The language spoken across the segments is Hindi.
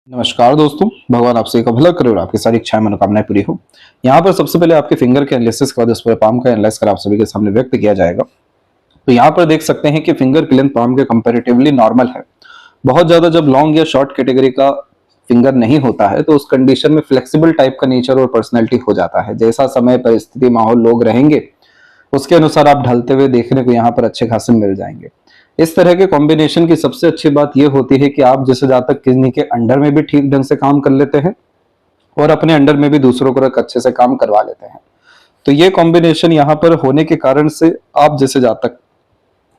नमस्कार दोस्तों, भगवान आपसे का भला करे और आपकी सारी इच्छाएं मनोकामनाएं पूरी हो। यहाँ पर सबसे पहले आपके फिंगर के एनालिसिस के बाद उस पर पाम का एनालाइज कर आप सभी के सामने व्यक्त किया जाएगा। तो यहाँ पर देख सकते हैं कि फिंगर की लेंथ पाम के कंपैरेटिवली नॉर्मल है। बहुत ज्यादा जब लॉन्ग या शॉर्ट कैटेगरी का फिंगर नहीं होता है तो उस कंडीशन में फ्लेक्सिबल टाइप का नेचर और पर्सनैलिटी हो जाता है। जैसा समय, परिस्थिति, माहौल, लोग रहेंगे उसके अनुसार आप ढलते हुए देखने को यहाँ पर अच्छे खासे मिल जाएंगे। इस तरह के कॉम्बिनेशन की सबसे अच्छी बात यह होती है कि आप जैसे जातक किन्हीं के अंडर में भी ठीक ढंग से काम कर लेते हैं और अपने अंडर में भी दूसरों को अच्छे से काम करवा लेते हैं। तो ये कॉम्बिनेशन यहाँ पर होने के कारण से आप जैसे जातक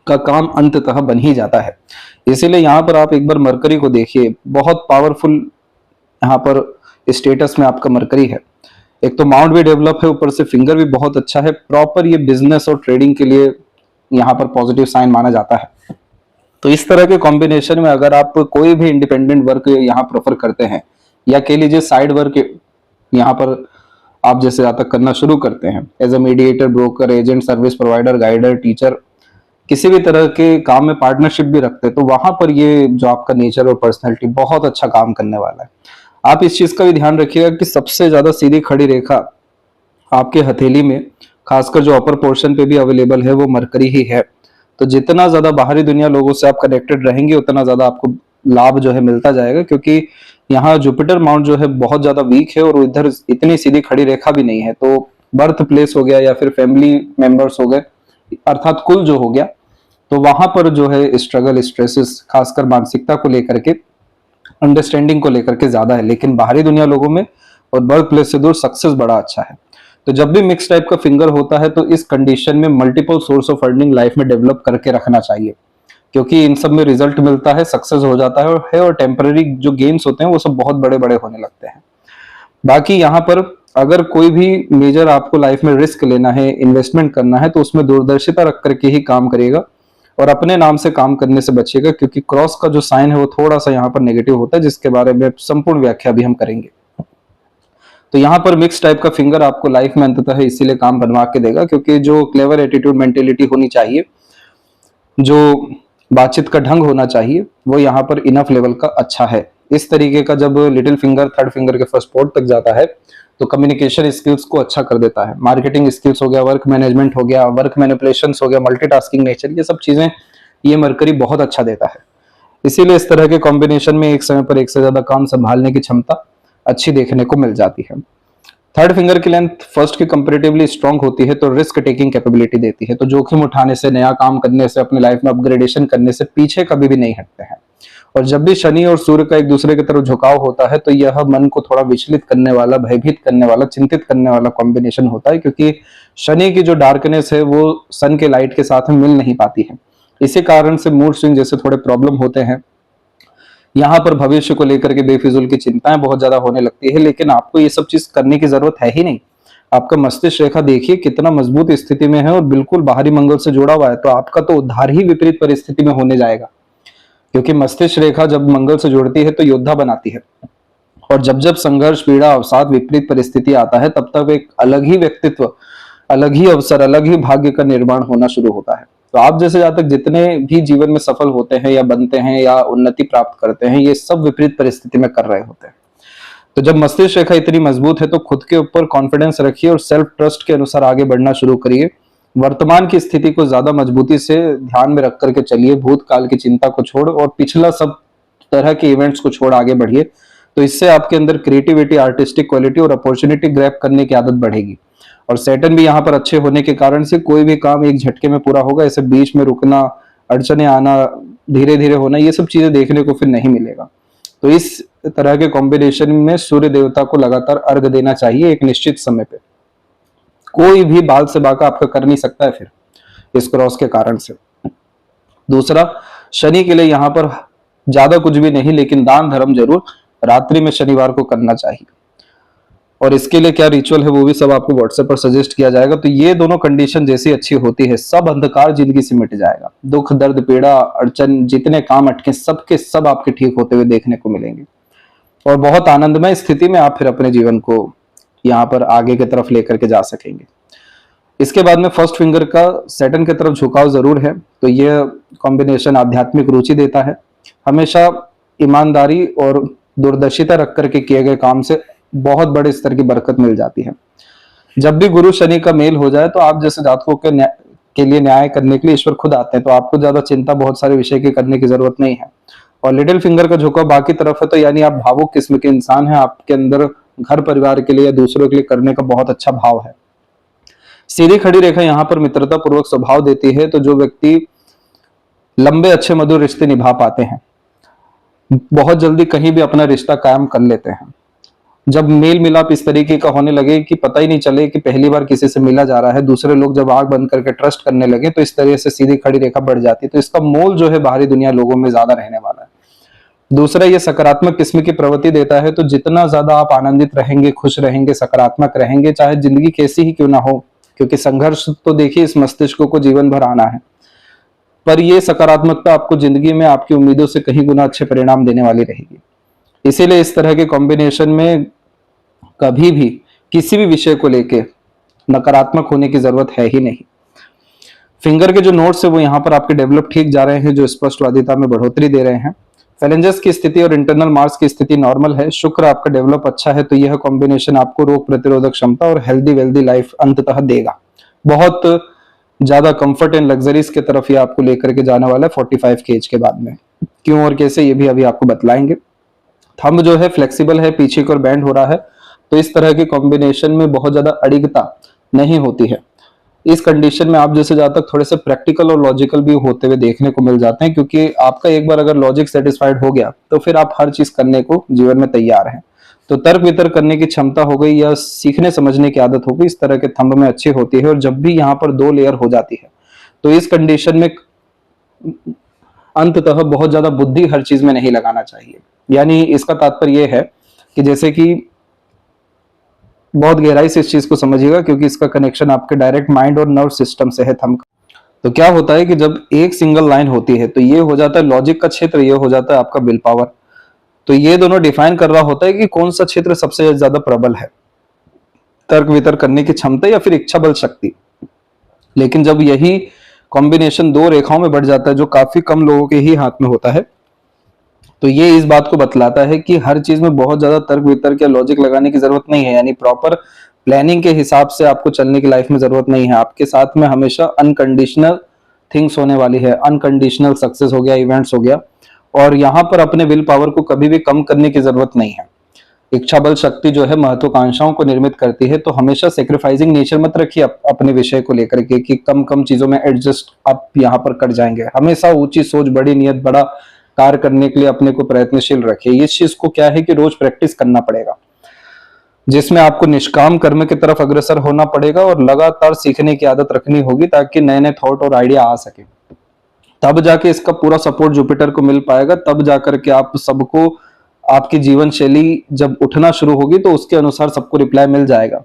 का काम अंततः बन ही जाता है। इसीलिए यहाँ पर आप एक बार मरकरी को देखिए, बहुत पावरफुल यहाँ पर स्टेटस में आपका मरकरी है। एक तो माउंट भी डेवलप है, ऊपर से फिंगर भी बहुत अच्छा है। प्रॉपर ये बिजनेस और ट्रेडिंग के लिए यहाँ पर पॉजिटिव साइन माना जाता है। तो इस तरह के कॉम्बिनेशन में अगर आप कोई भी इंडिपेंडेंट वर्क यहाँ प्रेफर करते हैं या कह लीजिए साइड वर्क यहाँ पर आप जैसे जातक करना शुरू करते हैं, as a mediator, broker, agent, service provider, guider, teacher, किसी भी तरह के काम में पार्टनरशिप भी रखते हैं, तो वहां पर ये जो आपका नेचर और पर्सनैलिटी बहुत अच्छा काम करने वाला है। आप इस चीज का भी ध्यान रखिएगा कि सबसे ज्यादा सीधी खड़ी रेखा आपके हथेली में, खासकर जो अपर पोर्शन पे भी अवेलेबल है, वो मरकरी ही है। तो जितना ज्यादा बाहरी दुनिया लोगों से आप कनेक्टेड रहेंगे उतना ज्यादा आपको लाभ जो है मिलता जाएगा, क्योंकि यहाँ जुपिटर माउंट जो है बहुत ज्यादा वीक है और इधर इतनी सीधी खड़ी रेखा भी नहीं है। तो बर्थ प्लेस हो गया या फिर फैमिली मेंबर्स हो गए, अर्थात कुल जो हो गया, तो वहां पर जो है स्ट्रगल, स्ट्रेसेस, खासकर मानसिकता को लेकर के, अंडरस्टैंडिंग को लेकर के ज्यादा है। लेकिन बाहरी दुनिया लोगों में और बर्थ प्लेस से दूर सक्सेस बड़ा अच्छा है। तो जब भी मिक्स टाइप का फिंगर होता है तो इस कंडीशन में multiple source of earning life में डेवलप करके रखना चाहिए, क्योंकि इन सब में रिजल्ट मिलता है, सक्सेस हो जाता है और टेम्पररी जो गेन्स होते हैं वो सब बहुत बड़े बड़े होने लगते हैं। बाकी यहाँ पर अगर कोई भी मेजर आपको लाइफ में रिस्क लेना है, इन्वेस्टमेंट करना है, तो उसमें दूरदर्शिता रख करके ही काम करेगा और अपने नाम से काम करने से बचिएगा, क्योंकि क्रॉस का जो साइन है वो थोड़ा सा यहाँ पर नेगेटिव होता है, जिसके बारे में संपूर्ण व्याख्या भी हम करेंगे। तो यहाँ पर मिक्स टाइप का फिंगर आपको लाइफ में अंततः इसीलिए काम बनवा के देगा, क्योंकि जो क्लेवर एटीट्यूड, मेंटेलिटी होनी चाहिए, जो बातचीत का ढंग होना चाहिए, वो यहाँ पर इनफ लेवल का अच्छा है। इस तरीके का जब लिटिल फिंगर थर्ड फिंगर के फर्स्ट पोर्ट तक जाता है तो कम्युनिकेशन स्किल्स को अच्छा कर देता है। मार्केटिंग स्किल्स हो गया, वर्क मैनेजमेंट हो गया, वर्क मैनिपुलेशंस हो गया, मल्टीटास्किंग नेचर, ये सब चीजें ये मरकरी बहुत अच्छा देता है। इसीलिए इस तरह के कॉम्बिनेशन में एक समय पर एक से ज्यादा काम संभालने की क्षमता अच्छी देखने को मिल जाती है। थर्ड फिंगर की लेंथ फर्स्ट की कंपैरेटिवली स्ट्रांग होती है, तो रिस्क टेकिंग कैपेबिलिटी देती है। तो जोखिम उठाने से, नया काम करने से, अपने लाइफ में अपग्रेडेशन करने से पीछे कभी भी नहीं हटते हैं। और जब भी शनि और सूर्य का एक दूसरे की तरफ झुकाव होता है तो यह मन को थोड़ा विचलित करने वाला, भयभीत करने वाला, चिंतित करने वाला कॉम्बिनेशन होता है, क्योंकि शनि की जो डार्कनेस है वो सन के लाइट के साथ में मिल नहीं पाती है। इसी कारण से मूड स्विंग जैसे थोड़े प्रॉब्लम होते हैं। यहाँ पर भविष्य को लेकर के बेफिजूल की चिंताएं बहुत ज्यादा होने लगती है, लेकिन आपको ये सब चीज करने की जरूरत है ही नहीं। आपका मस्तिष्क रेखा देखिए कितना मजबूत स्थिति में है और बिल्कुल बाहरी मंगल से जुड़ा हुआ है, तो आपका तो उद्धार ही विपरीत परिस्थिति में होने जाएगा। क्योंकि मस्तिष्क रेखा जब मंगल से जुड़ती है तो योद्धा बनाती है, और जब जब संघर्ष, पीड़ा, अवसाद, विपरीत परिस्थिति आता है तब तक एक अलग ही व्यक्तित्व, अलग ही अवसर, अलग ही भाग्य का निर्माण होना शुरू होता है। तो आप जैसे जातक जितने भी जीवन में सफल होते हैं या बनते हैं या उन्नति प्राप्त करते हैं, ये सब विपरीत परिस्थिति में कर रहे होते हैं। तो जब मस्तिष्क रेखा इतनी मजबूत है तो खुद के ऊपर कॉन्फिडेंस रखिए और सेल्फ ट्रस्ट के अनुसार आगे बढ़ना शुरू करिए। वर्तमान की स्थिति को ज्यादा मजबूती से ध्यान में रख करके चलिए, भूतकाल की चिंता को छोड़ और पिछला सब तरह के इवेंट्स को छोड़ आगे बढ़िए। तो इससे आपके अंदर क्रिएटिविटी, आर्टिस्टिक क्वालिटी और अपॉर्चुनिटी ग्रैब करने की आदत बढ़ेगी। और सैटर्न भी यहाँ पर अच्छे होने के कारण से कोई भी काम एक झटके में पूरा होगा, ऐसे बीच में रुकना, अड़चने आना, धीरे धीरे होना, ये सब चीजें देखने को फिर नहीं मिलेगा। तो इस तरह के कॉम्बिनेशन में सूर्य देवता को लगातार अर्घ देना चाहिए एक निश्चित समय पे। कोई भी बाल से बाका आपका कर नहीं सकता है फिर इस क्रॉस के कारण से। दूसरा, शनि के लिए यहाँ पर ज्यादा कुछ भी नहीं, लेकिन दान धर्म जरूर रात्रि में शनिवार को करना चाहिए। और इसके लिए क्या रिचुअल है वो भी सब आपको व्हाट्सएप पर सजेस्ट किया जाएगा। तो ये दोनों कंडीशन जैसी अच्छी होती है, सब अंधकार जिंदगी से मिट जाएगा। दुख, दर्द, पीड़ा, अड़चन, जितने काम अटके सब के सब आपके ठीक होते हुए देखने को मिलेंगे और बहुत आनंदमय स्थिति में आप फिर अपने जीवन को यहाँ पर आगे की तरफ लेकर के जा सकेंगे। इसके बाद में फर्स्ट फिंगर का सैटर्न की तरफ झुकाव जरूर है, तो यह कॉम्बिनेशन आध्यात्मिक रुचि देता है। हमेशा ईमानदारी और दूरदर्शिता रख करके किए गए काम से बहुत बड़े स्तर की बरकत मिल जाती है। जब भी गुरु शनि का मेल हो जाए तो आप जैसे जातकों के लिए न्याय करने के लिए ईश्वर खुद आते हैं, तो आपको ज्यादा चिंता बहुत सारे विषय की करने की जरूरत नहीं है। और लिटिल फिंगर का झुकाव बाकी तरफ है, तो यानी आप भावुक किस्म के इंसान हैं, आपके अंदर घर परिवार के लिए या दूसरों के लिए करने का बहुत अच्छा भाव है। सीधी खड़ी रेखा यहाँ पर मित्रता पूर्वक स्वभाव देती है, तो जो व्यक्ति लंबे अच्छे मधुर रिश्ते निभा पाते हैं, बहुत जल्दी कहीं भी अपना रिश्ता कायम कर लेते हैं। जब मेल मिलाप इस तरीके का होने लगे कि पता ही नहीं चले कि पहली बार किसी से मिला जा रहा है, दूसरे लोग जब आंख बंद करके ट्रस्ट करने लगे, तो इस तरह से सीधी खड़ी रेखा बढ़ जाती है। तो इसका मोल जो है बाहरी दुनिया लोगों में ज्यादा रहने वाला है। दूसरा, ये सकारात्मक किस्म की प्रवृत्ति देता है, तो जितना ज्यादा आप आनंदित रहेंगे, खुश रहेंगे, सकारात्मक रहेंगे, चाहे जिंदगी कैसी ही क्यों ना हो, क्योंकि संघर्ष तो देखिए इस मस्तिष्क को जीवन भर आना है, पर ये सकारात्मकता आपको जिंदगी में आपकी उम्मीदों से कहीं गुना अच्छे परिणाम देने वाली रहेगी। इसीलिए इस तरह के कॉम्बिनेशन में कभी भी किसी भी विषय को लेके नकारात्मक होने की जरूरत है ही नहीं। फिंगर के जो नोट्स है वो यहाँ पर आपके डेवलप ठीक जा रहे हैं, जो स्पष्टवादिता में बढ़ोतरी दे रहे हैं। फैलेंजेस की स्थिति और इंटरनल मार्स की स्थिति नॉर्मल है। शुक्र आपका डेवलप अच्छा है, तो यह कॉम्बिनेशन आपको रोग प्रतिरोधक क्षमता और हेल्दी वेल्दी लाइफ अंततः देगा। बहुत ज्यादा कंफर्ट एंड लग्जरीज की तरफ ये आपको लेकर के जाने वाला है 45 के एज के बाद में। क्यों और कैसे ये भी अभी आपको बतलाएंगे। थंब जो है फ्लेक्सिबल है, पीछे की ओर बैंड हो रहा है, तो इस तरह के कॉम्बिनेशन में बहुत ज्यादा अडिगता नहीं होती है। इस कंडीशन में आप जैसे जहां तक थोड़े से प्रैक्टिकल और लॉजिकल भी होते हुए देखने को मिल जाते हैं, क्योंकि आपका एक बार अगर लॉजिक सेटिस्फाइड हो गया तो फिर आप हर चीज करने को जीवन में तैयार हैं। तो तर्क वितर्क करने की क्षमता हो गई या सीखने समझने की आदत हो गई, इस तरह के थंब में अच्छी होती है। और जब भी यहाँ पर 2 लेयर हो जाती है, तो इस कंडीशन में अंततः बहुत ज्यादा बुद्धि हर चीज में नहीं लगाना चाहिए। यानी इसका तात्पर्य यह है कि जैसे कि बहुत गहराई से इस चीज को समझिएगा, क्योंकि इसका कनेक्शन आपके डायरेक्ट माइंड और नर्व सिस्टम से है थंब का। तो क्या होता है कि जब एक सिंगल लाइन होती है, तो ये हो जाता है लॉजिक का क्षेत्र, ये हो जाता है आपका विल पावर। तो ये दोनों डिफाइन कर रहा होता है कि कौन सा क्षेत्र सबसे ज्यादा प्रबल है, तर्क वितर्क करने की क्षमता या फिर इच्छा बल शक्ति। लेकिन जब यही कॉम्बिनेशन 2 रेखाओं में बढ़ जाता है, जो काफी कम लोगों के ही हाथ में होता है, तो ये इस बात को बतलाता है कि हर चीज में बहुत ज्यादा तर्क वितर्क या लॉजिक लगाने की जरूरत नहीं है। यानी प्रॉपर प्लानिंग के हिसाब से आपको चलने की लाइफ में जरूरत नहीं है। आपके साथ में हमेशा अनकंडीशनल थिंग्स होने वाली है, अनकंडीशनल सक्सेस हो गया, इवेंट्स हो गया। और यहाँ पर अपने विल पावर को कभी भी कम करने की जरूरत नहीं है। इच्छा बल शक्ति जो है महत्वाकांक्षाओं को निर्मित करती है, तो हमेशा सेक्रीफाइसिंग नेचर मत रखिए अपने विषय को लेकर के कि कम कम चीजों में एडजस्ट आप यहाँ पर कर जाएंगे। हमेशा ऊंची सोच, बड़ी नियत, बड़ा कार्य करने के लिए अपने को प्रयत्नशील रखिए। इस चीज को क्या है कि रोज प्रैक्टिस करना पड़ेगा, जिसमें आपको निष्काम कर्म की तरफ अग्रसर होना पड़ेगा और लगातार सीखने की आदत रखनी होगी, ताकि नए नए थॉट और आइडिया आ सके। तब जाके इसका पूरा सपोर्ट जुपिटर को मिल पाएगा, तब जाकर के आप सबको आपकी जीवन शैली जब उठना शुरू होगी तो उसके अनुसार सबको रिप्लाई मिल जाएगा।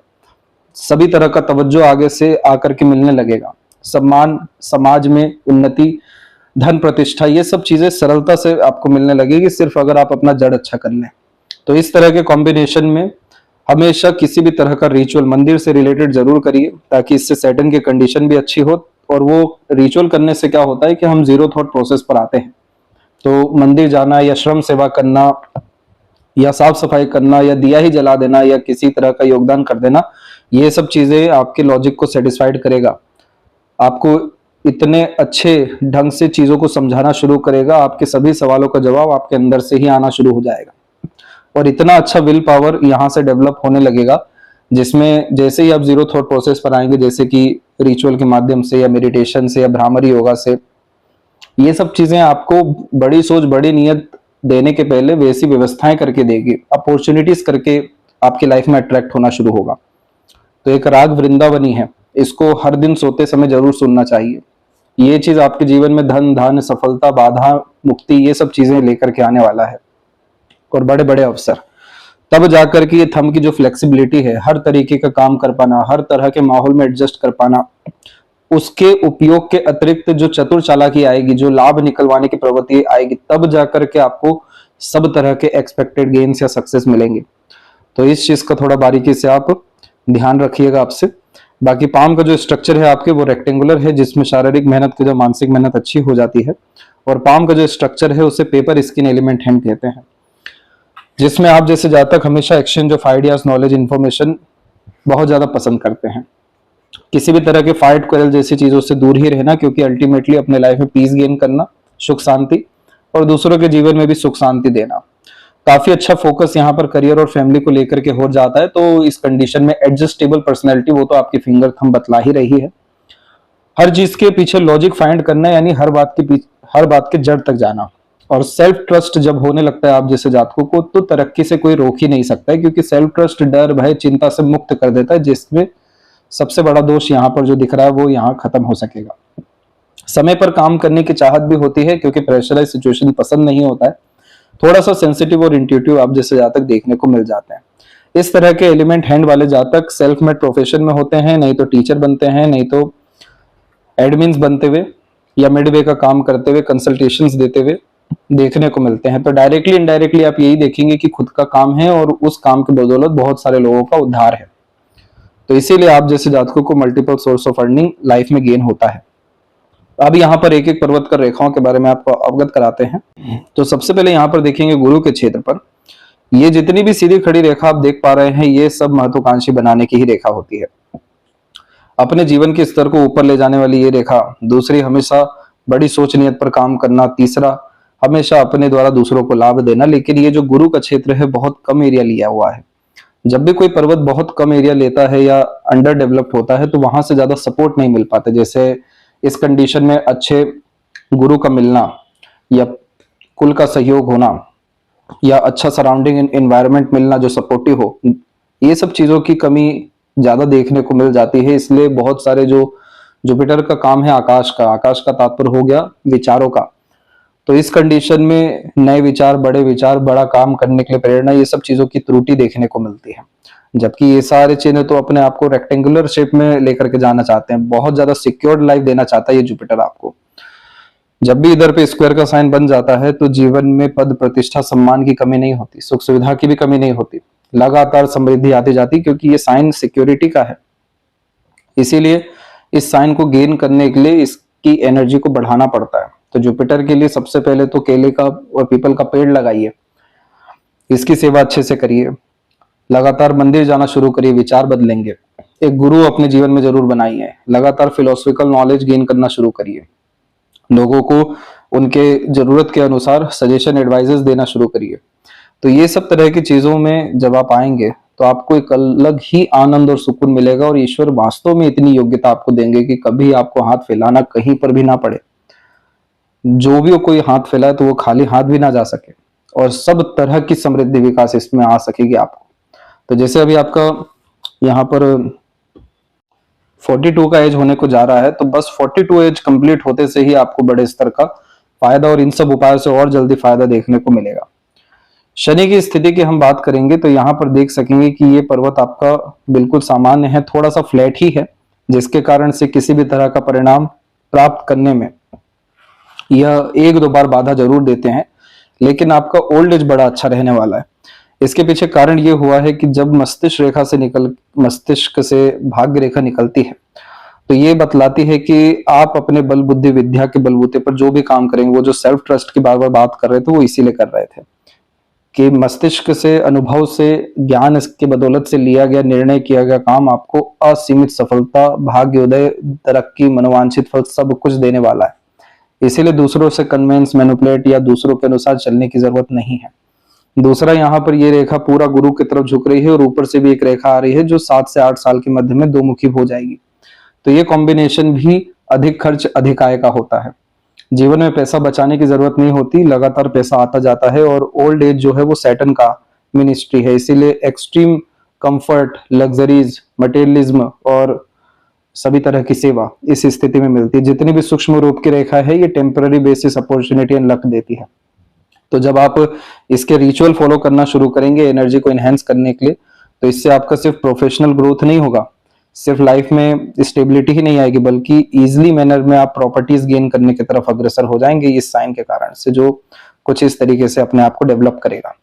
सभी तरह का तवज्जो आगे से आकर के मिलने लगेगा। सम्मान, समाज में उन्नति, धन प्रतिष्ठा, ये सब चीजें सरलता से आपको मिलने लगेगी, सिर्फ अगर आप अपना जड़ अच्छा कर लें। तो इस तरह के कॉम्बिनेशन में हमेशा किसी भी तरह का रिचुअल मंदिर से रिलेटेड जरूर करिए, ताकि इससे सैटर्न की कंडीशन भी अच्छी हो। और वो रिचुअल करने से क्या होता है कि हम जीरो थॉट प्रोसेस पर आते हैं। तो मंदिर जाना या श्रम सेवा करना या साफ सफाई करना या दिया ही जला देना या किसी तरह का योगदान कर देना, ये सब चीजें आपके लॉजिक को सेटिस्फाइड करेगा, आपको इतने अच्छे ढंग से चीजों को समझाना शुरू करेगा, आपके सभी सवालों का जवाब आपके अंदर से ही आना शुरू हो जाएगा। और इतना अच्छा विल पावर यहाँ से डेवलप होने लगेगा, जिसमें जैसे ही आप जीरो थॉट प्रोसेस पर आएंगे, जैसे कि रिचुअल के माध्यम से या मेडिटेशन से या भ्रामरी योगा से, ये सब चीजें आपको बड़ी सोच, बड़ी नियत देने के पहले वैसी व्यवस्थाएं करके देगी, अपॉर्चुनिटीज करके आपकी लाइफ में अट्रैक्ट होना शुरू होगा। तो एक राग वृंदावनी है, इसको हर दिन सोते समय जरूर सुनना चाहिए। ये चीज आपके जीवन में धन, धान्य, सफलता, बाधा, मुक्ति, ये सब चीजें लेकर के आने वाला है और बड़े बड़े अवसर। तब जाकर के ये थंब की जो फ्लेक्सिबिलिटी है, हर तरीके का काम कर पाना, हर तरह के माहौल में एडजस्ट कर पाना, उसके उपयोग के अतिरिक्त जो चतुर चालाकी आएगी, जो लाभ निकलवाने की प्रवृत्ति आएगी, तब जाकर के आपको सब तरह के एक्सपेक्टेड गेन्स या सक्सेस मिलेंगे। तो इस चीज का थोड़ा बारीकी से आप ध्यान रखिएगा आपसे। बाकी पाम का जो स्ट्रक्चर है आपके वो रेक्टेंगुलर है, जिसमें शारीरिक मेहनत की जो मानसिक मेहनत अच्छी हो जाती है। और पाम का जो स्ट्रक्चर है उसे पेपर स्किन एलिमेंट हैंड कहते हैं। जिसमें आप जैसे जातक हमेशा exchange of ideas, knowledge, information बहुत ज्यादा पसंद करते हैं। किसी भी तरह के फाइट क्वेरल जैसी चीजों से दूर ही रहना, क्योंकि अल्टीमेटली अपने लाइफ में पीस गेन करना, सुख शांति, और दूसरों के जीवन में भी सुख शांति देना। काफी अच्छा फोकस यहाँ पर करियर और फैमिली को लेकर के हो जाता है। तो इस कंडीशन में एडजस्टेबल पर्सनैलिटी, वो तो आपकी फिंगर थंब बतला ही रही है। हर चीज के पीछे लॉजिक फाइंड करना, यानी हर बात के जड़ तक जाना। और सेल्फ ट्रस्ट जब होने लगता है आप जैसे जातकों को, तो तरक्की से कोई रोक ही नहीं सकता है, क्योंकि सेल्फ ट्रस्ट डर, भय, चिंता से मुक्त कर देता है, जिसमें सबसे बड़ा दोष यहाँ पर जो दिख रहा है वो यहाँ खत्म हो सकेगा। समय पर काम करने की चाहत भी होती है, क्योंकि प्रेशराइज सिचुएशन पसंद नहीं होता है। थोड़ा सा सेंसिटिव और इंट्यूटिव आप जैसे जातक देखने को मिल जाते हैं। इस तरह के एलिमेंट हैंड वाले जातक सेल्फ मेड प्रोफेशन में होते हैं, नहीं तो टीचर बनते हैं, नहीं तो एडमिन्स बनते हुए या मिडवे का काम करते हुए, कंसल्टेशंस देते हुए देखने को मिलते हैं। तो डायरेक्टली इनडायरेक्टली आप यही देखेंगे कि खुद का काम है और उस काम की बदौलत बहुत सारे लोगों का उद्धार है। तो इसीलिए आप जैसे जातकों को multiple source of earning life में गेन होता है। अब यहाँ पर एक एक पर्वत कर रेखाओं के बारे में आपको अवगत कराते हैं। तो सबसे पहले यहाँ पर देखेंगे गुरु के क्षेत्र पर। ये जितनी भी सीधी खड़ी रेखा आप देख पा रहे हैं, ये सब महत्वाकांक्षी बनाने की ही रेखा होती है। अपने जीवन के स्तर को ऊपर ले जाने वाली ये रेखा। दूसरी, हमेशा बड़ी सोच नियत पर काम करना। तीसरा, हमेशा अपने द्वारा दूसरों को लाभ देना। लेकिन ये जो गुरु का क्षेत्र है, बहुत कम एरिया लिया हुआ है। जब भी कोई पर्वत बहुत कम एरिया लेता है या अंडर डेवलप्ड होता है, तो वहां से ज्यादा सपोर्ट नहीं मिल पाता। जैसे इस कंडीशन में अच्छे गुरु का मिलना, या कुल का सहयोग होना, या अच्छा सराउंडिंग एनवायरनमेंट मिलना जो सपोर्टिव हो, ये सब चीजों की कमी ज्यादा देखने को मिल जाती है। इसलिए बहुत सारे जो जुपिटर का काम है आकाश का तात्पर्य हो गया विचारों का। तो इस कंडीशन में नए विचार, बड़े विचार, बड़ा काम करने के लिए प्रेरणा, ये सब चीजों की त्रुटि देखने को मिलती है। जबकि ये सारे चिन्ह तो अपने आप को रेक्टेंगुलर शेप में लेकर के जाना चाहते हैं। बहुत ज्यादा सिक्योर्ड लाइफ देना चाहता है ये जुपिटर आपको। जब भी इधर पे स्क्वायर का साइन बन जाता है, तो जीवन में पद, प्रतिष्ठा, सम्मान की कमी नहीं होती, सुख सुविधा की भी कमी नहीं होती, लगातार समृद्धि आती जाती, क्योंकि ये साइन सिक्योरिटी का है। इसीलिए इस साइन को गेन करने के लिए इसकी एनर्जी को बढ़ाना पड़ता है। तो जुपिटर के लिए सबसे पहले तो केले का और पीपल का पेड़ लगाइए, इसकी सेवा अच्छे से करिए, लगातार मंदिर जाना शुरू करिए, विचार बदलेंगे। एक गुरु अपने जीवन में जरूर बनाइए, लगातार फिलोसफिकल नॉलेज गेन करना शुरू करिए, लोगों को उनके जरूरत के अनुसार सजेशन, एडवाइजेस देना शुरू करिए। तो ये सब तरह की चीजों में जब आप आएंगे, तो आपको एक अलग ही आनंद और सुकून मिलेगा। और ईश्वर वास्तव में इतनी योग्यता आपको देंगे कि कभी आपको हाथ फैलाना कहीं पर भी ना पड़े। जो भी कोई हाथ फैलाए तो वो खाली हाथ भी ना जा सके, और सब तरह की समृद्धि, विकास इसमें आ सकेगी आपको। तो जैसे अभी आपका यहाँ पर 42 का एज होने को जा रहा है, तो बस 42 एज कंप्लीट होते से ही आपको बड़े स्तर का फायदा और इन सब उपायों से और जल्दी फायदा देखने को मिलेगा। शनि की स्थिति की हम बात करेंगे, तो यहाँ पर देख सकेंगे कि ये पर्वत आपका बिल्कुल सामान्य है, थोड़ा सा फ्लैट ही है, जिसके कारण से किसी भी तरह का परिणाम प्राप्त करने में यह एक दो बार बाधा जरूर देते हैं। लेकिन आपका ओल्ड एज बड़ा अच्छा रहने वाला है। इसके पीछे कारण ये हुआ है कि जब मस्तिष्क से भाग्य रेखा निकलती है, तो ये बतलाती है कि आप अपने बल, बुद्धि, विद्या के बलबूते पर जो भी काम करेंगे, वो जो सेल्फ ट्रस्ट की बार बार बात कर रहे थे, वो इसीलिए कर रहे थे कि मस्तिष्क से, अनुभव से, ज्ञान के बदौलत से लिया गया निर्णय, किया गया काम आपको असीमित सफलता, भाग्योदय, तरक्की, मनोवांछित फल सब कुछ देने वाला है। इसीलिए दूसरों से कन्वेंस, मैनिपुलेट या दूसरों के अनुसार चलने की जरूरत नहीं है। दूसरा, यहाँ पर ये रेखा पूरा गुरु की तरफ झुक रही है, और ऊपर से भी एक रेखा आ रही है जो 7 से 8 साल के मध्य में दो मुखी हो जाएगी। तो ये कॉम्बिनेशन भी अधिक खर्च, अधिक आय का होता है। जीवन में पैसा बचाने की जरूरत नहीं होती, लगातार पैसा आता जाता है। और ओल्ड एज जो है वो सैटर्न का मिनिस्ट्री है, इसीलिए एक्सट्रीम कंफर्ट, लग्जरीज, मटेरियलिज्म और सभी तरह की सेवा इस स्थिति में मिलती है। जितनी भी सूक्ष्म रूप की रेखा है, ये temporary basis, opportunity and luck देती है। तो जब आप इसके रिचुअल फॉलो करना शुरू करेंगे एनर्जी को एनहेंस करने के लिए, तो इससे आपका सिर्फ प्रोफेशनल ग्रोथ नहीं होगा, सिर्फ लाइफ में स्टेबिलिटी ही नहीं आएगी, बल्कि इजीली मैनर में आप प्रॉपर्टीज गेन करने की तरफ अग्रसर हो जाएंगे इस साइन के कारण से, जो कुछ इस तरीके से अपने आप को डेवलप करेगा।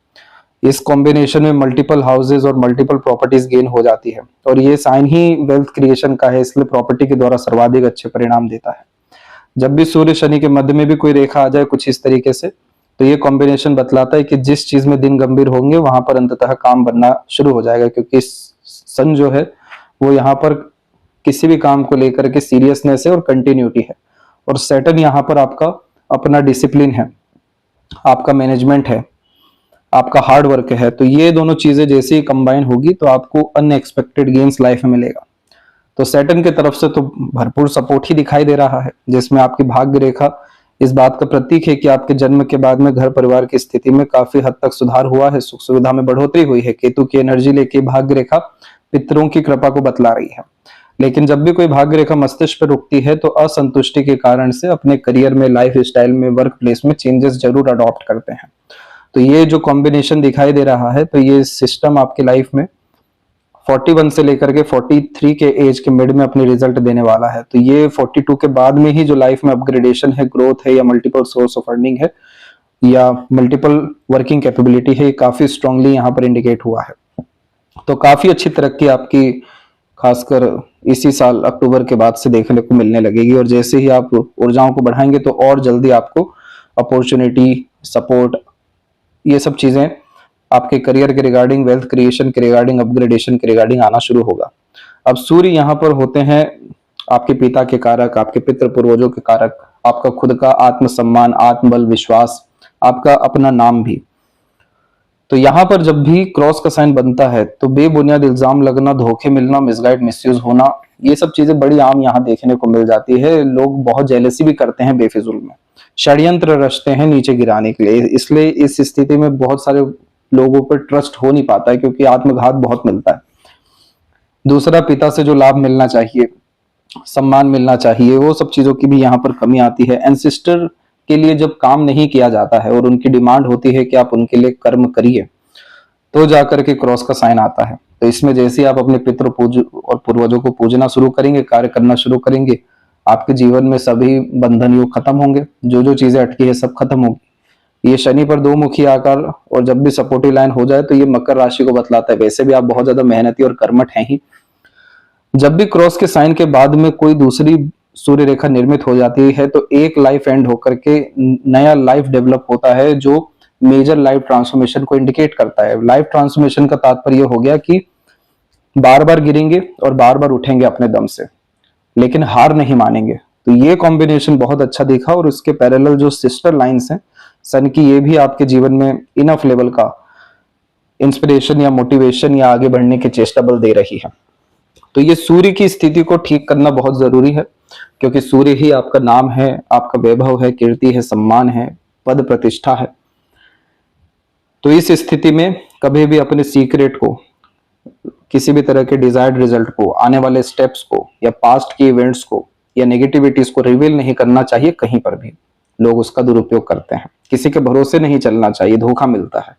इस कॉम्बिनेशन में मल्टीपल हाउसेज और मल्टीपल प्रॉपर्टीज गेन हो जाती है। और ये साइन ही वेल्थ क्रिएशन का है, इसलिए प्रॉपर्टी के द्वारा सर्वाधिक अच्छे परिणाम देता है। जब भी सूर्य शनि के मध्य में भी कोई रेखा आ जाए कुछ इस तरीके से, तो ये कॉम्बिनेशन बतलाता है कि जिस चीज में दिन गंभीर होंगे वहां पर अंततः काम बनना शुरू हो जाएगा, क्योंकि सन जो है वो यहाँ पर किसी भी काम को लेकर के सीरियसनेस है और कंटिन्यूटी है। और सैटर्न यहाँ पर आपका अपना डिसिप्लिन है, आपका मैनेजमेंट है, आपका हार्ड वर्क है। तो ये दोनों चीजें जैसे ही कंबाइन होगी तो आपको अनएक्सपेक्टेड गेन्स लाइफ में मिलेगा। तो सैटर्न की तरफ से तो भरपूर सपोर्ट ही दिखाई दे रहा है, जिसमें आपकी भाग्य रेखा इस बात का प्रतीक है कि आपके जन्म के बाद में घर परिवार की स्थिति में काफी हद तक सुधार हुआ है, सुख सुविधा में बढ़ोतरी हुई है। केतु की एनर्जी लेके भाग्य रेखा पितरों की कृपा को बतला रही है। लेकिन जब भी कोई भाग्य रेखा मस्तिष्क पर रुकती है तो असंतुष्टि के कारण से अपने करियर में, लाइफ स्टाइल में, वर्क प्लेस में चेंजेस जरूर अडॉप्ट करते हैं। तो ये जो कॉम्बिनेशन दिखाई दे रहा है, तो ये सिस्टम आपकी लाइफ में 41 से लेकर के 43 के एज के मिड में अपनी रिजल्ट देने वाला है। तो ये 42 के बाद में ही जो लाइफ में अपग्रेडेशन है, ग्रोथ है, या मल्टीपल सोर्स ऑफ अर्निंग है, या मल्टीपल वर्किंग कैपेबिलिटी है, ये काफी स्ट्रांगली यहाँ पर इंडिकेट हुआ है। तो काफी अच्छी तरक्की आपकी खासकर इसी साल अक्टूबर के बाद से देखने को मिलने लगेगी। और जैसे ही आप ऊर्जाओं को बढ़ाएंगे तो और जल्दी आपको अपॉर्चुनिटी, सपोर्ट, ये सब चीजें आपके करियर के रिगार्डिंग, वेल्थ क्रिएशन के रिगार्डिंग, अपग्रेडेशन के रिगार्डिंग आना शुरू होगा। अब सूर्य यहाँ पर होते हैं आपके पिता के कारक, आपके पितृ पूर्वजों के कारक, आपका खुद का आत्मसम्मान, आत्मबल, विश्वास, आपका अपना नाम भी। तो यहाँ पर जब भी क्रॉस का साइन बनता है तो बेबुनियाद इल्जाम लगना, धोखे मिलना, मिसगाइड, मिसयूज होना, ये सब चीजें बड़ी आम यहाँ देखने को मिल जाती है। लोग बहुत जेलसी भी करते हैं बेफिजुल में, षड्यंत्र रचते हैं नीचे गिराने के लिए। इसलिए इस स्थिति में बहुत सारे लोगों पर ट्रस्ट हो नहीं पाता है, क्योंकि आत्मघात बहुत मिलता है। दूसरा, पिता से जो लाभ मिलना चाहिए, सम्मान मिलना चाहिए, वो सब चीजों की भी यहाँ पर कमी आती है। एंसिस्टर के लिए जब काम नहीं किया जाता है और उनकी डिमांड होती है कि आप उनके लिए कर्म करिए, तो जाकर के क्रॉस का साइन आता है। तो इसमें जैसे आप अपने पितृ पूज और पूर्वजों को पूजना शुरू करेंगे, कार्य करना शुरू करेंगे, आपके जीवन में सभी बंधन योग खत्म होंगे, जो जो चीजें अटकी है सब खत्म होगी। ये शनि पर दो मुखी आकार और जब भी सपोर्टिव लाइन हो जाए तो ये मकर राशि को बतलाता है। वैसे भी आप बहुत ज्यादा मेहनती और कर्मठ हैं ही। जब भी क्रॉस के साइन के बाद में कोई दूसरी सूर्य रेखा निर्मित हो जाती है तो एक लाइफ एंड होकर के नया लाइफ डेवलप होता है, जो मेजर लाइफ ट्रांसफॉर्मेशन को इंडिकेट करता है। लाइफ ट्रांसफॉर्मेशन का तात्पर्य हो गया कि बार बार गिरेंगे और बार बार उठेंगे अपने दम से, लेकिन हार नहीं मानेंगे। तो ये कॉम्बिनेशन बहुत अच्छा दिखा। और उसके पैरेलल जो सिस्टर लाइंस हैं सन की, ये भी आपके जीवन में इनफ लेवल का इंस्पिरेशन या मोटिवेशन या आगे बढ़ने के चेष्टा बल दे रही है। तो ये सूर्य की स्थिति को ठीक करना बहुत जरूरी है, क्योंकि सूर्य ही आपका नाम है, आपका वैभव है, कीर्ति है, सम्मान है, पद प्रतिष्ठा है। तो इस स्थिति में कभी भी अपने सीक्रेट को, किसी भी तरह के डिजायर्ड रिजल्ट को, आने वाले स्टेप्स को, या पास्ट के इवेंट्स को, या नेगेटिविटीज को रिवील नहीं करना चाहिए कहीं पर भी। लोग उसका दुरुपयोग करते हैं। किसी के भरोसे नहीं चलना चाहिए, धोखा मिलता है।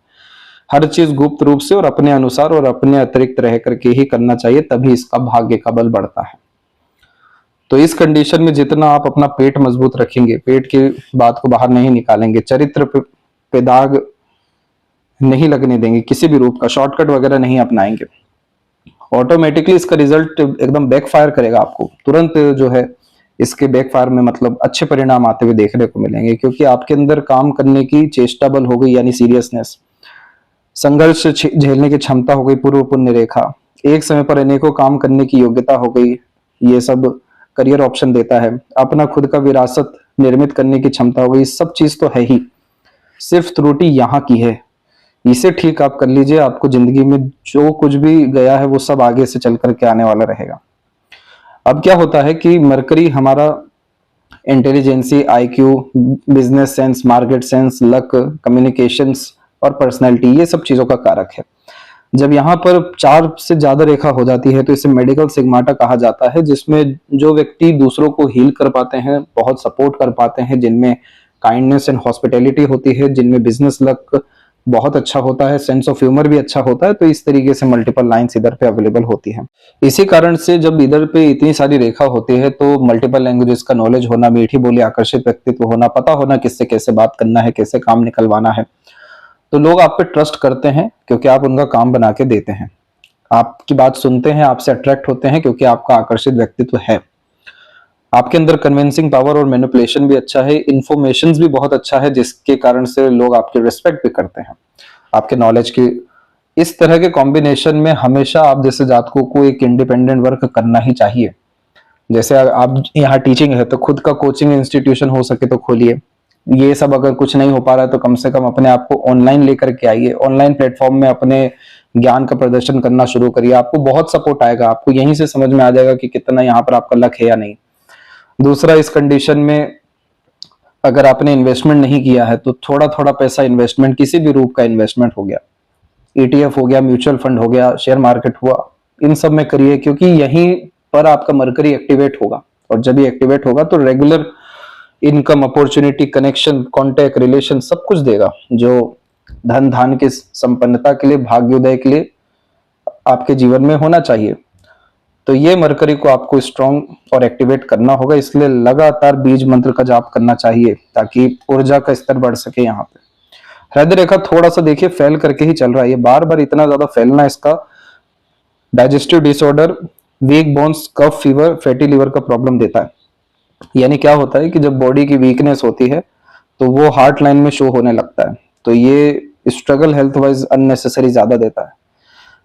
हर चीज गुप्त रूप से और अपने अनुसार और अपने अतिरिक्त रह करके ही करना चाहिए, तभी इसका भाग्य का बल बढ़ता है। तो इस कंडीशन में जितना आप अपना पेट मजबूत रखेंगे, पेट की बात को बाहर नहीं निकालेंगे, चरित्र पे दाग नहीं लगने देंगे, किसी भी रूप का शॉर्टकट वगैरह नहीं अपनाएंगे, ऑटोमेटिकली इसका रिजल्ट एकदम बैकफायर करेगा। आपको तुरंत जो है इसके बैकफायर में मतलब अच्छे परिणाम आते हुए देखने को मिलेंगे, क्योंकि आपके अंदर काम करने की चेष्टा बल हो गई, यानी सीरियसनेस, संघर्ष झेलने की क्षमता हो गई, पूर्व पुण्य रेखा, एक समय पर अनेकों काम करने की योग्यता हो गई। ये सब करियर ऑप्शन देता है। अपना खुद का विरासत निर्मित करने की क्षमता हो गई। सब चीज तो है ही, सिर्फ त्रुटि यहाँ की है। इसे ठीक आप कर लीजिए, आपको जिंदगी में जो कुछ भी गया है वो सब आगे से चल करके आने वाला रहेगा। अब क्या होता है कि मरकरी हमारा intelligency, IQ, business sense, market sense, luck, communications और पर्सनैलिटी, ये सब चीजों का कारक है। जब यहाँ पर 4 से ज्यादा रेखा हो जाती है तो इसे मेडिकल सिग्माटा कहा जाता है, जिसमें जो व्यक्ति दूसरों को हील कर पाते हैं, बहुत सपोर्ट कर पाते हैं, जिनमें काइंडनेस एंड हॉस्पिटैलिटी होती है, जिनमें बिजनेस लक बहुत अच्छा होता है, सेंस ऑफ ह्यूमर भी अच्छा होता है। तो इस तरीके से मल्टीपल लाइंस इधर पे अवेलेबल होती है। इसी कारण से जब इधर पे इतनी सारी रेखा होती है तो मल्टीपल लैंग्वेजेस का नॉलेज होना, मीठी बोली, आकर्षित व्यक्तित्व होना, पता होना किससे कैसे बात करना है, कैसे काम निकलवाना है, तो लोग आप पे ट्रस्ट करते हैं क्योंकि आप उनका काम बना के देते हैं, आपकी बात सुनते हैं, आपसे अट्रैक्ट होते हैं क्योंकि आपका आकर्षित व्यक्तित्व है। आपके अंदर कन्विंसिंग पावर और मैनिपुलेशन भी अच्छा है, इंफॉर्मेशन भी बहुत अच्छा है, जिसके कारण से लोग आपकी रिस्पेक्ट भी करते हैं, आपके नॉलेज की। इस तरह के कॉम्बिनेशन में हमेशा आप जैसे जातकों को एक इंडिपेंडेंट वर्क करना ही चाहिए। जैसे आप यहाँ टीचिंग है तो खुद का कोचिंग इंस्टीट्यूशन हो सके तो खोलिए। ये सब अगर कुछ नहीं हो पा रहा है तो कम से कम अपने आप को ऑनलाइन लेकर के आइए, ऑनलाइन प्लेटफॉर्म में अपने ज्ञान का प्रदर्शन करना शुरू करिए। आपको बहुत सपोर्ट आएगा, आपको यहीं से समझ में आ जाएगा कि कितना यहाँ पर आपका लक है या नहीं। दूसरा, इस कंडीशन में अगर आपने इन्वेस्टमेंट नहीं किया है तो थोड़ा थोड़ा पैसा इन्वेस्टमेंट, किसी भी रूप का इन्वेस्टमेंट हो गया, ईटीएफ हो गया, म्यूचुअल फंड हो गया, शेयर मार्केट हुआ, इन सब में करिए, क्योंकि यहीं पर आपका मरकरी एक्टिवेट होगा। और जब ये एक्टिवेट होगा तो regular income, opportunity, connection, contact, relation सब कुछ देगा, जो धन धान की संपन्नता के लिए, भाग्योदय के लिए आपके जीवन में होना चाहिए। तो ये मरकरी को आपको स्ट्रॉन्ग और एक्टिवेट करना होगा, इसलिए लगातार बीज मंत्र का जाप करना चाहिए ताकि ऊर्जा का स्तर बढ़ सके। यहाँ पे हृदय रेखा थोड़ा सा देखिए फैल करके ही चल रहा है, ये बार बार इतना ज्यादा फैलना, इसका डाइजेस्टिव डिसऑर्डर, वीक बोन्स, कफ, फीवर, फैटी लिवर का प्रॉब्लम देता है। यानी क्या होता है कि जब बॉडी की वीकनेस होती है तो वो हार्ट लाइन में शो होने लगता है, तो ये स्ट्रगल हेल्थ वाइज अननेसेसरी ज्यादा देता है।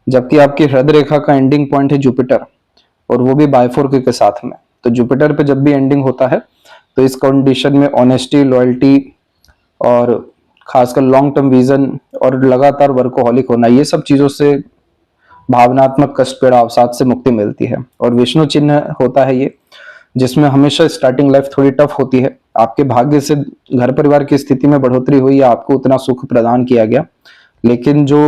जबकि आपकी हृदय रेखा का एंडिंग पॉइंट है जुपिटर, और वो भी बायफोर के साथ में। तो जुपिटर पे जब भी एंडिंग होता है तो इस कंडीशन में ऑनेस्टी, लॉयल्टी और खासकर लॉन्ग टर्म विजन और लगातार वर्कोहॉलिक होना, ये सब चीजों से भावनात्मक कष्ट, पीड़ा, अवसाद से मुक्ति मिलती है। और विष्णु चिन्ह होता है ये, जिसमें हमेशा स्टार्टिंग लाइफ थोड़ी टफ होती है। आपके भाग्य से घर परिवार की स्थिति में बढ़ोतरी हुई या आपको उतना सुख प्रदान किया गया, लेकिन जो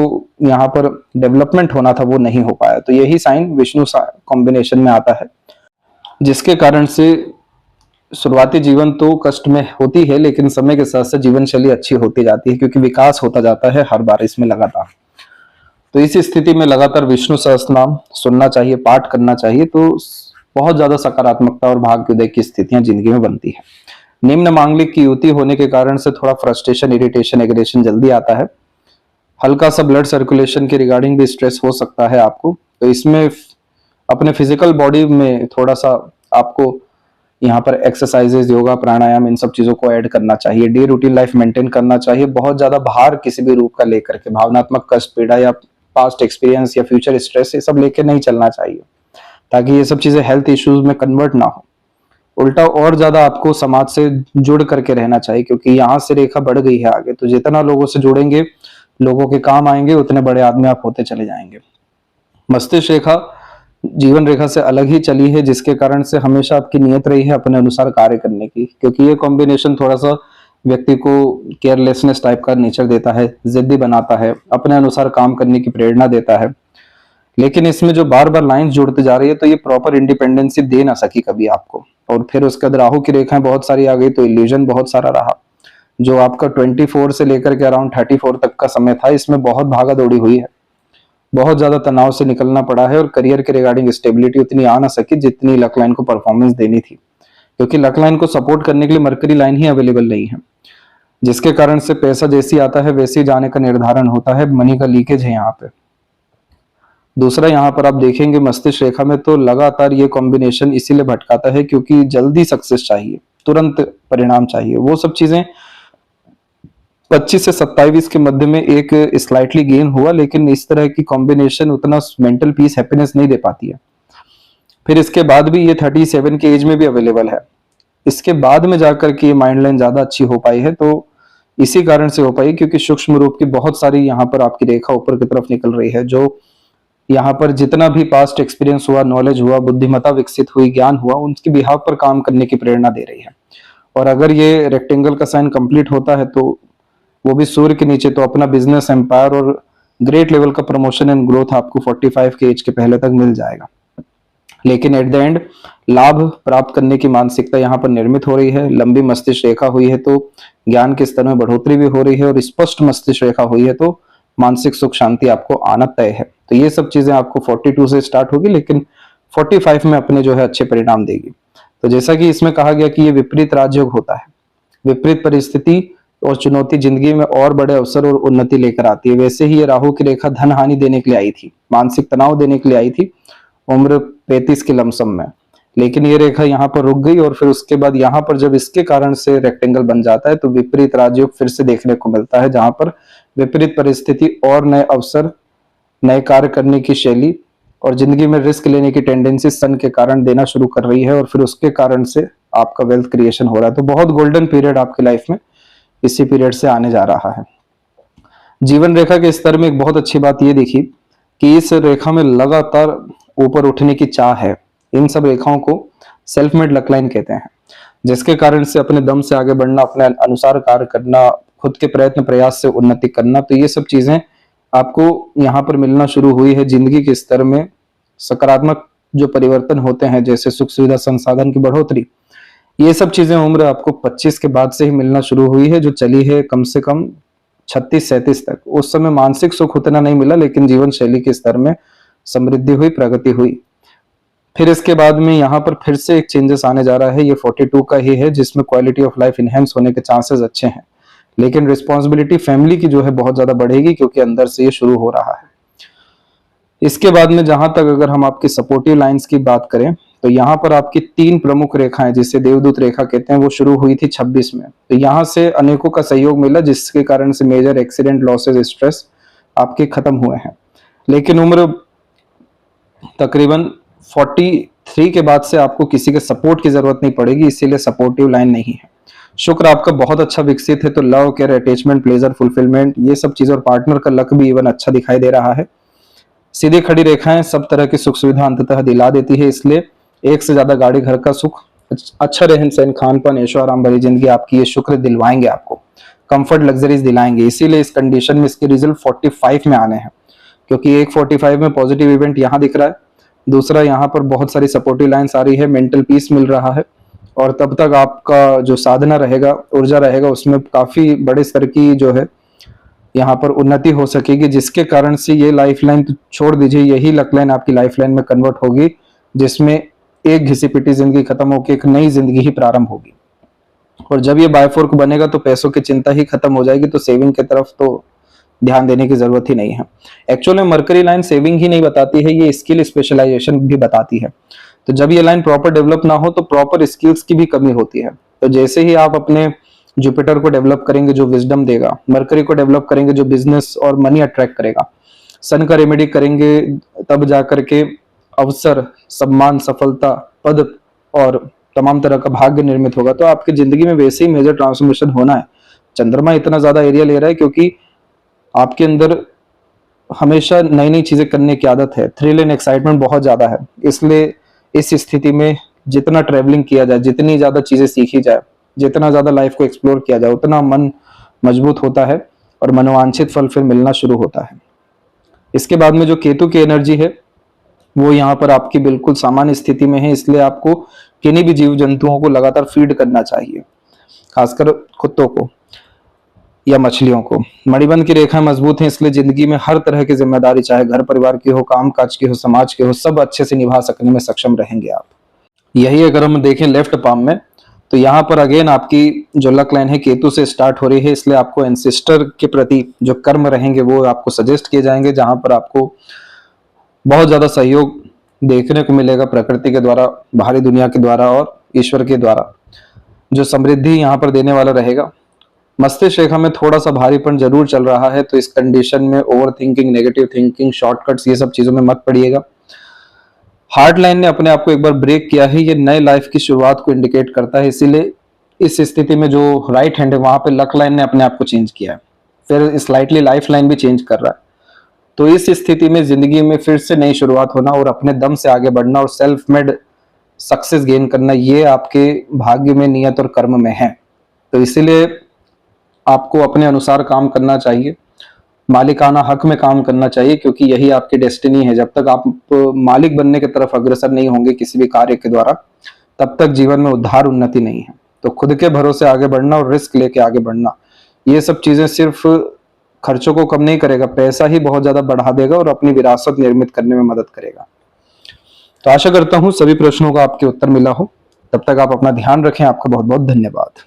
यहाँ पर डेवलपमेंट होना था वो नहीं हो पाया। तो यही साइन विष्णु कॉम्बिनेशन में आता है, जिसके कारण से शुरुआती जीवन तो कष्ट में होती है, लेकिन समय के साथ साथ जीवन शैली अच्छी होती जाती है, क्योंकि विकास होता जाता है हर बार इसमें लगातार। तो इस स्थिति में लगातार विष्णु सहस्त्रनाम सुनना चाहिए, पाठ करना चाहिए, तो बहुत ज्यादा सकारात्मकता और भाग्योदय की स्थितियां जिंदगी में बनती है। निम्न मांगलिक की युति होने के कारण से थोड़ा फ्रस्ट्रेशन, इरिटेशन, एग्रेशन जल्दी आता है। हल्का सा ब्लड सर्कुलेशन के रिगार्डिंग भी स्ट्रेस हो सकता है आपको। तो इसमें अपने फिजिकल बॉडी में थोड़ा सा आपको यहाँ पर एक्सरसाइजेज, योगा, प्राणायाम, इन सब चीजों को ऐड करना चाहिए। डे रूटीन लाइफ मेंटेन करना चाहिए। बहुत ज्यादा भार किसी भी रूप का लेकर के, भावनात्मक कष्ट, पीड़ा या पास्ट एक्सपीरियंस या फ्यूचर स्ट्रेस, ये सब लेकर नहीं चलना चाहिए, ताकि ये सब चीजें हेल्थ इश्यूज में कन्वर्ट ना हो। उल्टा और ज्यादा आपको समाज से जुड़ करके रहना चाहिए, क्योंकि यहाँ से रेखा बढ़ गई है आगे। तो जितना लोगों से जुड़ेंगे, लोगों के काम आएंगे, उतने बड़े आदमी आप होते चले जाएंगे। मस्तिष्क रेखा जीवन रेखा से अलग ही चली है, जिसके कारण से हमेशा आपकी नियत रही है अपने अनुसार कार्य करने की, क्योंकि ये कॉम्बिनेशन थोड़ा सा व्यक्ति को केयरलेसनेस टाइप का नेचर देता है, जिद्दी बनाता है, अपने अनुसार काम करने की प्रेरणा देता है। लेकिन इसमें जो बार बार लाइंस जुड़ते जा रही है, तो ये प्रॉपर इंडिपेंडेंसी दे ना सकी कभी आपको। और फिर उसके बाद राहु की रेखाएं बहुत सारी आ गई, तो इल्यूजन बहुत सारा रहा। जो आपका 24 से लेकर के अराउंड 34 तक का समय था, इसमें बहुत भागा दौड़ी हुई है, बहुत ज्यादा तनाव से निकलना पड़ा है, और करियर के रिगार्डिंग स्टेबिलिटी उतनी आ ना सकी जितनी लक लाइन को परफॉर्मेंस देनी थी, क्योंकि लक लाइन को सपोर्ट करने के लिए मरकरी लाइन ही अवेलेबल नहीं है, जिसके कारण से पैसा जैसी आता है वैसे ही जाने का निर्धारण होता है। मनी का लीकेज है यहाँ पे। दूसरा, यहाँ पर आप देखेंगे मस्तिष्क रेखा में तो लगातार ये कॉम्बिनेशन इसीलिए भटकाता है क्योंकि जल्दी सक्सेस चाहिए, तुरंत परिणाम चाहिए। वो सब चीजें 25 से 27 के मध्य में एक स्लाइटली गेन हुआ, लेकिन इस तरह की कॉम्बिनेशन उतना मेंटल पीस, हैप्पीनेस नहीं दे पाती है। फिर इसके बाद भी ये 37 के एज में भी अवेलेबल है। इसके बाद में जाकर के माइंड लाइन ज्यादा अच्छी हो पाई है, तो इसी कारण से हो पाई क्योंकि सूक्ष्म रूप की बहुत सारी यहाँ पर आपकी रेखा ऊपर की तरफ निकल रही है, जो यहाँ पर जितना भी पास्ट एक्सपीरियंस हुआ, नॉलेज हुआ, बुद्धिमत्ता विकसित हुई, ज्ञान हुआ, उनके बिहाव पर काम करने की प्रेरणा दे रही है। और अगर ये रेक्टेंगल का साइन कंप्लीट होता है, तो वो भी सूर्य के नीचे, तो अपना बिजनेस एम्पायर और ग्रेट लेवल का प्रमोशन एंड ग्रोथ आपको 45 के एज के पहले तक मिल जाएगा। लेकिन एट द एंड लाभ प्राप्त करने की मानसिकता यहाँ पर निर्मित हो रही है। लंबी मस्तिष्क रेखा हुई है तो ज्ञान के स्तर में बढ़ोतरी भी हो रही है, और स्पष्ट मस्तिष्क रेखा हुई है तो मानसिक सुख शांति आपको आना तय है। तो ये सब चीजें आपको 42 से स्टार्ट होगी, लेकिन 45 में अपने जो है अच्छे परिणाम देगी। तो जैसा कि इसमें कहा गया कि ये विपरीत राजयोग होता है, विपरीत परिस्थिति और चुनौती जिंदगी में और बड़े अवसर और उन्नति लेकर आती है। वैसे ही ये राहु की रेखा धन हानि देने के लिए आई थी, मानसिक तनाव देने के लिए आई थी उम्र 35 के लमसम में। लेकिन ये रेखा यहाँ पर रुक गई और फिर उसके बाद यहाँ पर जब इसके कारण से रेक्टेंगल बन जाता है तो विपरीत राजयोग फिर से देखने को मिलता है, जहां पर विपरीत परिस्थिति और नए अवसर, नए कार्य करने की शैली और जिंदगी में रिस्क लेने की टेंडेंसी सन के कारण देना शुरू कर रही है और फिर उसके कारण से आपका वेल्थ क्रिएशन हो रहा है। तो बहुत गोल्डन पीरियड आपकी लाइफ में इसी पीरियड से आने जा रहा है। जीवन रेखा के स्तर में एक बहुत अच्छी बात यह देखी कि इस रेखा में लगातार ऊपर उठने की चाह है। इन सब रेखाओं को सेल्फ मेड लक लाइन कहते हैं, जिसके कारण से अपने दम से आगे बढ़ना, अपने अनुसार कार्य करना, खुद के प्रयत्न प्रयास से उन्नति करना, तो ये सब चीजें आपको यहाँ पर मिलना शुरू हुई है। जिंदगी के स्तर में सकारात्मक जो परिवर्तन होते हैं, जैसे सुख सुविधा संसाधन की बढ़ोतरी, ये सब चीजें उम्र आपको 25 के बाद से ही मिलना शुरू हुई है, जो चली है कम से कम 36-37 तक। उस समय मानसिक सुख उतना नहीं मिला, लेकिन जीवन शैली के स्तर में समृद्धि हुई, प्रगति हुई। फिर इसके बाद में यहाँ पर फिर से एक चेंजेस आने जा रहा है, ये 42 का ही है, जिसमें क्वालिटी ऑफ लाइफ इनहेंस होने के चांसेस अच्छे हैं, लेकिन रिस्पॉन्सिबिलिटी फैमिली की जो है बहुत ज्यादा बढ़ेगी, क्योंकि अंदर से ये शुरू हो रहा है। इसके बाद में जहां तक अगर हम आपकी सपोर्टिव लाइंस की बात करें, तो यहाँ पर आपकी 3 प्रमुख रेखाएं, जिसे देवदूत रेखा कहते हैं, वो शुरू हुई थी 26 में। तो यहाँ से अनेकों का सहयोग मिला, जिसके कारण से मेजर एक्सीडेंट, लॉसेज, स्ट्रेस आपके खत्म हुए हैं। लेकिन उम्र तकरीबन 43 के बाद से आपको किसी के सपोर्ट की जरूरत नहीं पड़ेगी, इसीलिए सपोर्टिव लाइन नहीं है। शुक्र आपका बहुत अच्छा विकसित है, तो love, care, attachment, pleasure, fulfilment, ये सब चीजें, और पार्टनर का लक भी इवन अच्छा दिखाई दे रहा है। सीधी खड़ी रेखाएं सब तरह की सुख सुविधा अंततः दिला देती है, इसलिए एक से ज्यादा गाड़ी, घर का सुख, अच्छा रहन सहन, खान पान, ऐशो आराम भरी जिंदगी आपकी ये शुक्र दिलवाएंगे, आपको कंफर्ट, लग्जरीज दिलाएंगे। इसीलिए इस कंडीशन में इसके रिजल्ट 45 में आने हैं, क्योंकि एक 45 में पॉजिटिव इवेंट यहाँ दिख रहा है, दूसरा यहाँ पर बहुत सारी सपोर्टिव लाइन्स आ रही है, मेंटल पीस मिल रहा है, और तब तक आपका जो साधना रहेगा, ऊर्जा रहेगा, उसमें काफी बड़े स्तर की जो है यहाँ पर उन्नति हो सकेगी, जिसके कारण से ये लाइफ लाइन तो छोड़ दीजिए, यही लक लाइन आपकी लाइफ लाइन में कन्वर्ट होगी, जिसमें एक घिसी पिटी जिंदगी खत्म होकर एक नई जिंदगी ही प्रारंभ होगी। और जब ये बायफोर्क बनेगा तो पैसों की चिंता ही खत्म हो जाएगी, तो सेविंग की तरफ तो ध्यान देने की जरूरत ही नहीं है। एक्चुअल में मरकरी लाइन सेविंग ही नहीं बताती है, ये स्किल स्पेशलाइजेशन भी बताती है। तो जब ये लाइन प्रॉपर डेवलप ना हो तो प्रॉपर स्किल्स की भी कमी होती है। तो जैसे ही आप अपने जुपिटर को डेवलप करेंगे जो विजडम देगा, मरकरी को डेवलप करेंगे जो बिजनेस और मनी अट्रैक्ट करेगा, सन का रेमेडी करेंगे तब जाकर के अवसर, सम्मान, सफलता, पद और तमाम तरह का भाग्य निर्मित होगा। तो आपकी जिंदगी में वैसे ही मेजर ट्रांसफॉर्मेशन होना है। चंद्रमा इतना ज्यादा एरिया ले रहा है क्योंकि आपके अंदर हमेशा नई नई चीजें करने की आदत है, थ्रिल एंड एक्साइटमेंट बहुत ज्यादा है। इसलिए इस स्थिति में जितना ट्रेवलिंग किया जाए, जितनी ज्यादा चीजें सीखी जाए, जितना ज्यादा लाइफ को एक्सप्लोर किया जाए, उतना मन मजबूत होता है और मनोवांछित फल फिर मिलना शुरू होता है। इसके बाद में जो केतु की एनर्जी है वो यहाँ पर आपकी बिल्कुल सामान्य स्थिति में है, इसलिए आपको किन्हीं भी जीव जंतुओं को लगातार फीड करना चाहिए, खासकर कुत्तों को या मछलियों को। मणिबंध की रेखाएं मजबूत हैं, इसलिए जिंदगी में हर तरह की जिम्मेदारी, चाहे घर परिवार की हो, काम काज की हो, समाज की हो, सब अच्छे से निभा सकने में सक्षम रहेंगे आप। यही अगर हम देखें लेफ्ट पाम में, तो यहाँ पर अगेन आपकी जो लक लाइन है केतु से स्टार्ट हो रही है, इसलिए आपको एंसेस्टर के प्रति जो कर्म रहेंगे वो आपको सजेस्ट किए जाएंगे, जहां पर आपको बहुत ज्यादा सहयोग देखने को मिलेगा प्रकृति के द्वारा, बाहरी दुनिया के द्वारा और ईश्वर के द्वारा, जो समृद्धि यहाँ पर देने वाला रहेगा। मस्तिष्क रेखा में थोड़ा सा भारीपन जरूर चल रहा है, तो इस कंडीशन में over thinking, negative thinking, shortcuts, ये सब चीजों में मत पड़िएगा। हार्ट लाइन ने अपने आप को एक बार ब्रेक किया है, ये नए लाइफ की शुरुआत को इंडिकेट करता है, इसीलिए इस स्थिति में जो राइट हैंड है वहां पे लक लाइन ने अपने आप को चेंज किया है, फिर स्लाइटली लाइफ लाइन भी चेंज कर रहा है। तो इस स्थिति में जिंदगी में फिर से नई शुरुआत होना और अपने दम से आगे बढ़ना और सेल्फ मेड सक्सेस गेन करना, ये आपके भाग्य में, नियत और कर्म में है। तो इसीलिए आपको अपने अनुसार काम करना चाहिए, मालिकाना हक में काम करना चाहिए, क्योंकि यही आपकी डेस्टिनी है। जब तक आप मालिक बनने की तरफ अग्रसर नहीं होंगे किसी भी कार्य के द्वारा, तब तक जीवन में उद्धार, उन्नति नहीं है। तो खुद के भरोसे आगे बढ़ना और रिस्क लेके आगे बढ़ना, ये सब चीजें सिर्फ खर्चों को कम नहीं करेगा, पैसा ही बहुत ज्यादा बढ़ा देगा और अपनी विरासत निर्मित करने में मदद करेगा। तो आशा करता हूं सभी प्रश्नों का आपके उत्तर मिला हो। तब तक आप अपना ध्यान रखें। आपका बहुत बहुत धन्यवाद।